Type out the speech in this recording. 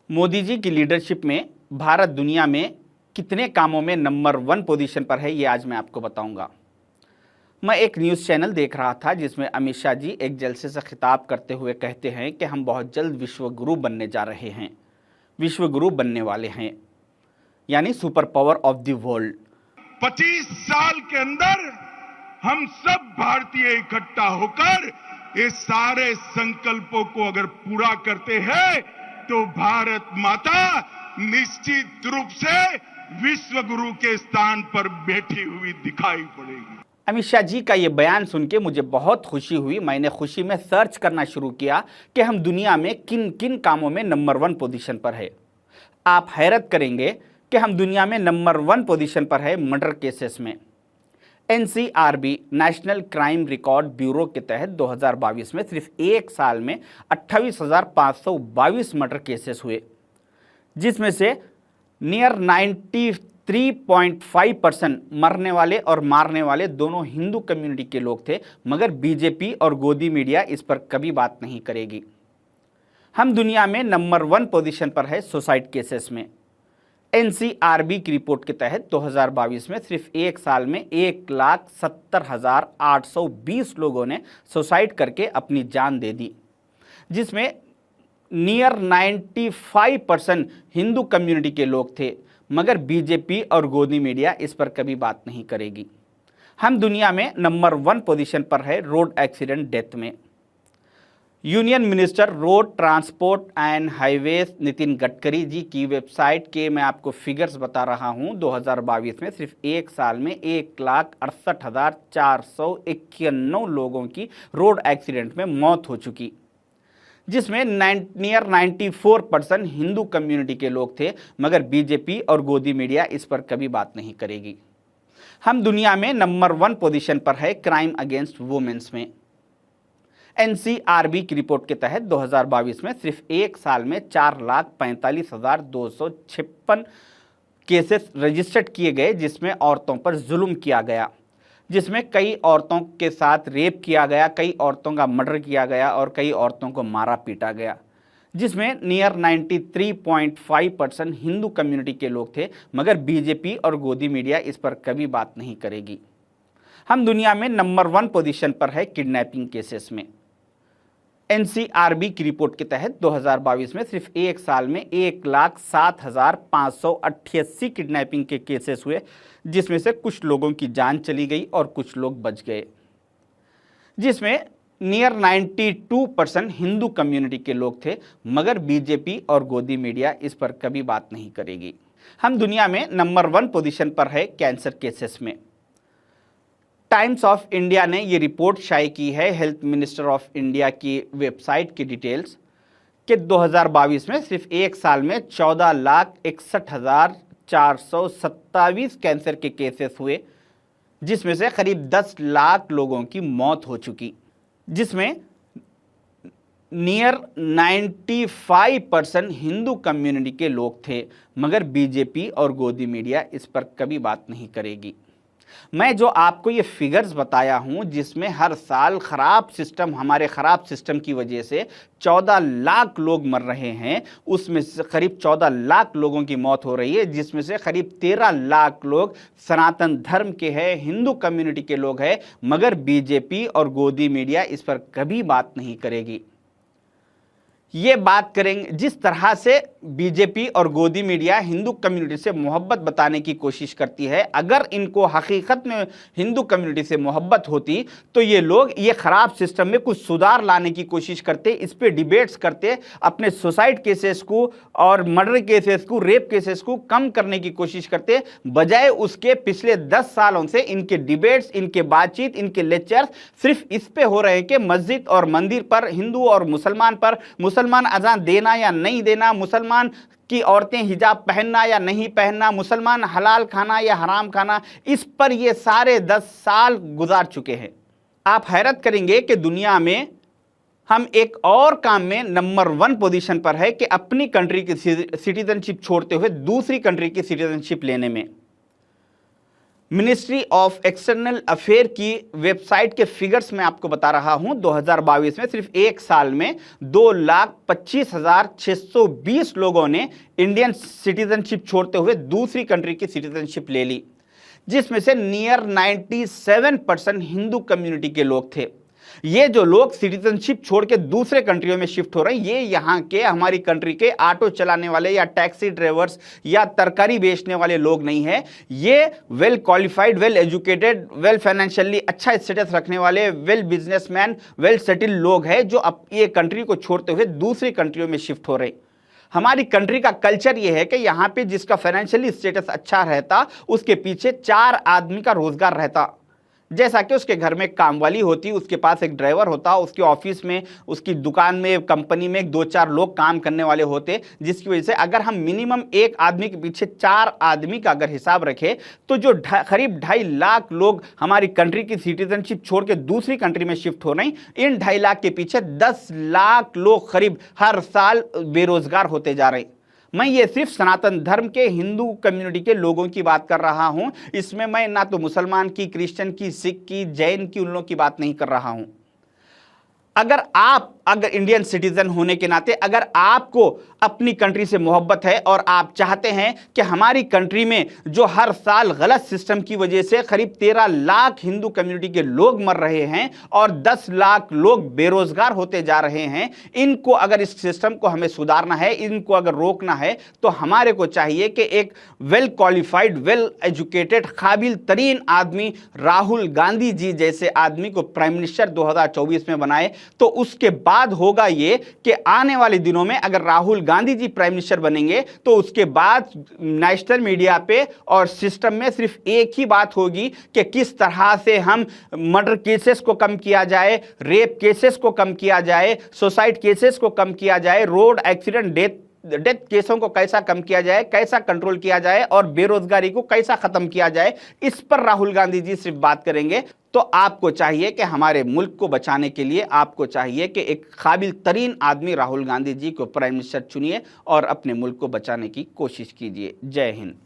मोदी जी की लीडरशिप में भारत दुनिया में कितने कामों में नंबर 1 पोजीशन पर है, ये आज मैं आपको बताऊंगा। मैं एक न्यूज़ चैनल देख रहा था जिसमें अमित शाह जी एक जलसे से खिताब करते हुए कहते हैं कि हम बहुत जल्द विश्व गुरु बनने जा रहे हैं, विश्व गुरु बनने वाले हैं, यानी super power of the world. 25 साल के अंदर हम सब भारतीय इकट्ठा होकर ये सारे संकल्पों को अगर पूरा करते हैं तो भारत माता निश्चित रूप से विश्व गुरु के स्थान पर बैठी हुई दिखाई पड़ेगी। अमित शाह जी का ये बयान सुन के मुझे बहुत खुशी हुई। मैंने खुशी में सर्च करना शुरू किया कि हम दुनिया में किन किन कामों में नंबर 1 पोजीशन पर है। आप हैरत करेंगे कि हम दुनिया में नंबर 1 पोजीशन पर है मर्डर केसेस में। NCRB national crime record bureau के तहत 2022 में सिर्फ एक साल में 28,522 मर्डर केसेस हुए, जिसमें से नियर 93.5% मरने वाले और मारने वाले दोनों हिंदू कम्युनिटी के लोग थे, मगर बीजेपी और गोदी मीडिया इस पर कभी बात नहीं करेगी। हम दुनिया में नंबर 1 पोजीशन पर है सुसाइड केसेस में। एनसीआरबी की रिपोर्ट के तहत 2022 में सिर्फ एक साल में 1,70,820 लोगों ने सुसाइड करके अपनी जान दे दी, जिसमें नियर 95% हिंदू कम्युनिटी के लोग थे, मगर बीजेपी और गोदी मीडिया इस पर कभी बात नहीं करेगी। हम दुनिया में नंबर 1 पोजीशन पर है रोड एक्सीडेंट डेथ में। Union minister road transport and highways Nitin Gadkari ji की वेबसाइट के मैं आपको फिगर्स बता रहा हूं। 2022 में सिर्फ एक साल में 1,68,491 लोगों की रोड एक्सीडेंट में मौत हो चुकी, जिसमें नियर 94% हिंदू कम्युनिटी के लोग थे, मगर बीजेपी और गोदी मीडिया इस पर कभी बात नहीं करेगी। हम दुनिया में नंबर 1 पोजीशन पर है क्राइम अगेंस्ट वुमेन्स में। एनसीआरबी की रिपोर्ट के तहत 2022 में सिर्फ एक साल में 4,45,256 केसेस रजिस्टर्ड किए गए, जिसमें औरतों पर जुल्म किया गया, जिसमें कई औरतों के साथ रेप किया गया, कई औरतों का मर्डर किया गया और कई औरतों को मारा पीटा गया, जिसमें नियर 93.5% हिंदू कम्युनिटी के लोग थे, मगर बीजेपी और गोदी मीडिया इस पर कभी बात नहीं करेगी। हम दुनिया में नंबर 1 पोजीशन पर है किडनैपिंग केसेस में। एनसीआरबी की रिपोर्ट के तहत 2022 में सिर्फ एक साल में 1,07,588 किडनैपिंग के केसेस हुए, जिसमें से कुछ लोगों की जान चली गई और कुछ लोग बच गए, जिसमें नियर 92% हिंदू कम्युनिटी के लोग थे, मगर बीजेपी और गोदी मीडिया इस पर कभी बात नहीं करेगी। हम दुनिया में नंबर 1 पोजीशन पर है कैंसर केसेस में। टाइम्स ऑफ इंडिया ने ये रिपोर्ट शाये की है हेल्थ मिनिस्टर ऑफ इंडिया की वेबसाइट की डिटेल्स कि 2022 में सिर्फ एक साल में 14,61,427 कैंसर के केसेस हुए, जिसमें से करीब 10 लाख लोगों की मौत हो चुकी, जिसमें नियर 95% हिंदू कम्युनिटी के लोग थे, मगर बीजेपी और गोदी मीडिया इस पर कभी बात नहीं करेगी। मैं जो आपको ये फिगर्स बताया हूं, जिसमें हर साल हमारे खराब सिस्टम की वजह से 14 लाख लोग मर रहे हैं, उसमें से करीब 14 लाख लोगों की मौत हो रही है, जिसमें से करीब 13 लाख लोग सनातन धर्म के हैं, हिंदू कम्युनिटी के लोग हैं, मगर बीजेपी और गोदी मीडिया इस पर कभी बात नहीं करेगी। ये बात करेंगे जिस तरह से बीजेपी और गोदी मीडिया हिंदू कम्युनिटी से मोहब्बत बताने की कोशिश करती है। अगर इनको हकीकत में हिंदू कम्युनिटी से मोहब्बत होती तो ये लोग ये खराब सिस्टम में कुछ सुधार लाने की कोशिश करते, इस पे डिबेट्स करते, अपने सुसाइड केसेस को और मर्डर केसेस को, रेप केसेस को कम करने की कोशिश करते, बजाय उसके पिछले 10 सालों से इनके डिबेट्स, इनके बातचीत, इनके लेक्चर्स सिर्फ इस पे हो रहे हैं कि मस्जिद और मंदिर पर, हिंदू और मुसलमान पर, मुसलमान अजान देना या नहीं देना, मुसलमान की औरतें हिजाब पहनना या नहीं पहनना, मुसलमान हलाल खाना या हराम खाना, इस पर ये सारे 10 साल गुजार चुके हैं। आप हैरत करेंगे कि दुनिया में हम एक और काम में नंबर 1 पोजीशन पर है कि अपनी कंट्री की सिटीजनशिप छोड़ते हुए दूसरी कंट्री की सिटीजनशिप लेने में। मिनिस्ट्री ऑफ एक्सटर्नल अफेयर की वेबसाइट के फिगर्स मैं आपको बता रहा हूं। 2022 में सिर्फ एक साल में 2,25,620 लोगों ने इंडियन सिटीजनशिप छोड़ते हुए दूसरी कंट्री की सिटीजनशिप ले ली, जिसमें से नियर 97% हिंदू कम्युनिटी के लोग थे। ये जो लोग सिटीजनशिप छोड़ के दूसरे कंट्रियों में शिफ्ट हो रहे हैं, ये यहाँ के हमारी कंट्री के ऑटो चलाने वाले या टैक्सी ड्राइवर्स या तरकारी बेचने वाले लोग नहीं है। ये well qualified, well educated, well financially अच्छा स्टेटस रखने वाले, वेल बिजनेसमैन, वेल सेटल्ड लोग हैं जो अब ये कंट्री को छोड़ते हुए दूसरी कंट्रियों में शिफ्ट हो रहे। हमारी कंट्री का कल्चर यह है कि यहाँ पे जिसका फाइनेंशियली स्टेटस अच्छा रहता, उसके पीछे 4 आदमी का रोजगार रहता। जैसा कि उसके घर में काम वाली होती, उसके पास एक ड्राइवर होता, उसके ऑफिस में, उसकी दुकान में, कंपनी में 2-4 लोग काम करने वाले होते, जिसकी वजह से अगर हम मिनिमम एक आदमी के पीछे 4 आदमी का अगर हिसाब रखें तो जो करीब 2.5 लाख लोग हमारी कंट्री की सिटीजनशिप छोड़ के दूसरी कंट्री में शिफ्ट हो रहे हैं, इन 2.5 लाख के पीछे 10 लाख लोग करीब हर साल बेरोजगार होते जा रहे हैं। मैं ये सिर्फ सनातन धर्म के हिंदू कम्युनिटी के लोगों की बात कर रहा हूं। इसमें मैं ना तो मुसलमान की, क्रिश्चियन की, सिख की, जैन की, उन लोगों की बात नहीं कर रहा हूं। अगर इंडियन सिटीजन होने के नाते अगर आपको अपनी कंट्री से मोहब्बत है और आप चाहते हैं कि हमारी कंट्री में जो हर साल गलत सिस्टम की वजह से करीब 13 लाख हिंदू कम्युनिटी के लोग मर रहे हैं और 10 लाख लोग बेरोजगार होते जा रहे हैं, इनको अगर इस सिस्टम को हमें सुधारना है, इनको अगर रोकना है, तो हमारे को चाहिए कि एक वेल क्वालिफाइड, वेल एजुकेटेड, काबिल तरीन आदमी राहुल गांधी जी जैसे आदमी को प्राइम मिनिस्टर 2024 में बनाए। तो उसके बाद होगा ये कि आने वाले दिनों में अगर राहुल गांधी जी प्राइम मिनिस्टर बनेंगे तो उसके बाद नेशनल मीडिया पे और सिस्टम में सिर्फ एक ही बात होगी कि किस तरह से हम मर्डर केसेस को कम किया जाए, रेप केसेस को कम किया जाए, सुसाइड केसेस को कम किया जाए, रोड एक्सीडेंट डेथ केसों को कैसा कम किया जाए, कैसा कंट्रोल किया जाए और बेरोजगारी को कैसा खत्म किया जाए, इस पर राहुल गांधी जी सिर्फ बात करेंगे। तो आपको चाहिए कि हमारे मुल्क को बचाने के लिए आपको चाहिए कि एक काबिल तरीन आदमी राहुल गांधी जी को प्राइम मिनिस्टर चुनिए और अपने मुल्क को बचाने की कोशिश कीजिए। जय हिंद।